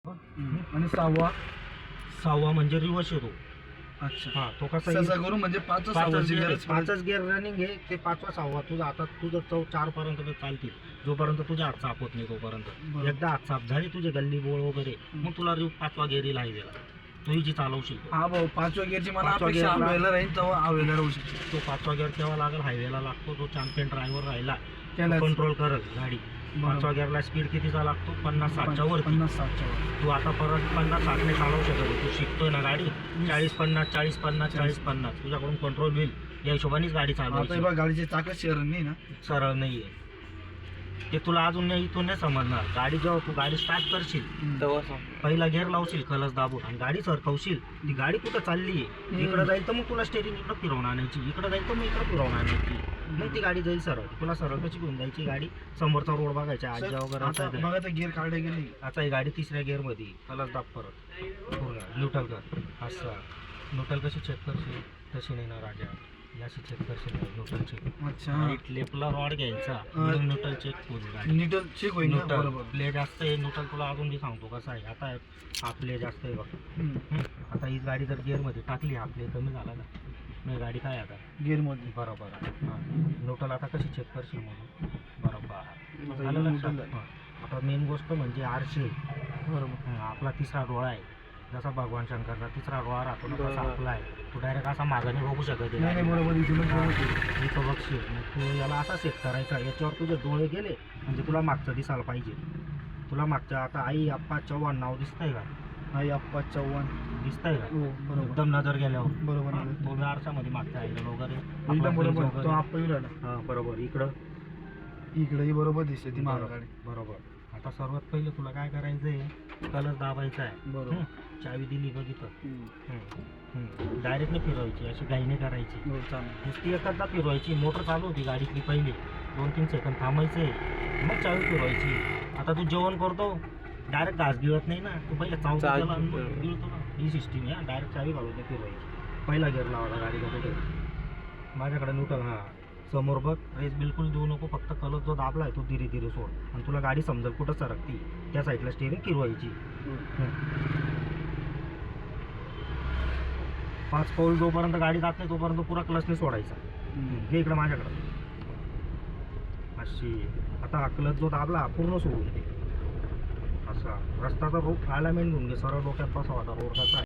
आणि सहावा सहावा म्हणजे रिवर्स येतो. अच्छा हा तो कसा सहसा करून म्हणजे पाच पाचच गिअर रनिंग आहे ते पाचवा सहावा तुझा आता तुझं 4 पर्यंत ते चालतील जोपर्यंत तुझ्या हात साफ होत नाही तोपर्यंत. बरोबर. एकदा हात साफ झाली तुझे गल्ली बोळ वगैरे मग तुला पाचवा गिअर येईल हायवेला तू जी चालवशील तो. हा भाऊ पाचव्या गिअरची मला पाचव्या अपेक्षा gear ला- हवेला राहील तेव्हा हवेला राहू शकतो. तो पाचवा गिअर केव्हा लागेल हायवेला लागतो जो चॅम्पियन ड्रायव्हर राहिला त्याला कंट्रोल करेल गाडी. पाचवा गिअरला स्पीड कितीचा लागतो 50-60च्या वरती. 50-60च्या वर. तू आता परत 50-60 ने चालवू शकत. तू शिकतोय ना गाडी 40-50 40-50 40-50 तुझ्याकडून कंट्रोल होईल या हिशोबानेच गाडी आता हे चालवायची. बघ गाडीचे चाकच शेअर नाही ना. सरळ नाहीये ते तुला अजून नाही इथून नाही समजणार. गाडी जेव्हा तू गाडी स्टार्ट करशील पहिला गिअर लावशील कलस दाबून आणि गाडी सरकवशील ती गाडी कुठं चालली आहे इकडं जाईल तर मग तुला स्टेरिंग इकडं फिरवून आणायची इकडं जाईल तर मग इकडं फिरवून आणायची मग ती गाडी जाईल सरळ. तुला सरळ कशी घेऊन जायची गाडी समोरचा रोड बघायचा आज्या वगैरे आता असायचं. बघा गिअर काढले गेले. आता ही गाडी तिसऱ्या गिअरमध्ये कलस दाब परत पूर्ण न्यूट्रल कर. असं न्यूट्रल कशी चेक करशील तशी नाही ना राजा याशी चेक करशील न्यूट्रल चेक. अच्छा राईट लेफ्टला रॉड घ्यायचा न्यूट्रल चेक होईल गाडी. नीटल चेक होईल ना. न्यूट्रल बरोबर. प्ले जास्त आहे न्यूट्रल तुला अजून बी सांगतो कसं आहे. आता हा प्ले जास्त आहे बघ. आता ही गाडी जर गिअरमध्ये टाकली हा प्ले कमी झाला ना नाही गाडी काय आता गिअर मध्ये बरोबर आहे. हां न्यूट्रल आता कशी चेक करशील म्हणून बरोबर झालं न्यूट्रल लक्षात. हां. आता मेन गोष्ट म्हणजे आरशे बरोबर. आपला तिसरा डोळा आहे जसा भगवान शंकरचा तिसरा डोळा राहतो ना तसा बरोबर. आपला आहे. तू डायरेक्ट असा मागाने बघू शकत नाही नाही बरोबर इथूनच बरोबर. इथं बघशील मग तू याला असा सेट करायचा याच्यावर तुझे डोळे गेले म्हणजे तुला मागचं दिसायला पाहिजे. तुला मागचं आता आई आप्पा चव्हाण नाव दिसतंय का आई आप्पा चव्हाण दिसतंय का हो बरोबर एकदम नजर गेल्यावर बरोबर हां, तो आरशामध्ये मागचा आहे वगैरे एकदम बरोबर. तो आप्पा येऊ राहिला हां बरोबर इकडं इकडेही बरोबर दिसते ती माग बरोबर गाडी. बरोबर. आता सर्वात पहिले तुला काय करायचं आहे कलस दाबायचा आहे. बरोबर. चावी दिली बघितलं डायरेक्ट नाही फिरवायची अशी घाई नाही करायची हो चालेल. नुसती एकदा फिरवायची. मोटर चालू होती गाडीतली पहिले 2-3 सेकंद थांबायचे मग चावी फिरवायची. आता तू जेवण करतो डायरेक्ट घास गिळत नाही ना तू पहिले चावतो गिळतो ना ही सिस्टीम आहे. डायरेक्ट चावी घालून नाही फिरवायची. पहिला गिअर लावायला गाडीला कुठे माझ्याकडे न्यूट्रल हां समोर बघ रेस बिलकुल देऊ नको. फक्त कलस जो दाबला आहे तो धीरे धीरे सोड आणि तुला गाडी समजेल कुठं सरकती त्या साईडला स्टेअरिंग फिरवायची. 5 पाऊल जोपर्यंत गाडी जात नाही तोपर्यंत पुरा क्लचने सोडायचा. हे इकडं माझ्याकडं अशी. आता हा क्लच जो दाबला पूर्ण सोडून दे असा. रस्त्याचा रोड अलाइनमेंट घेऊन घे सरळ डोक्यात बसावा आता रोड कसा आहे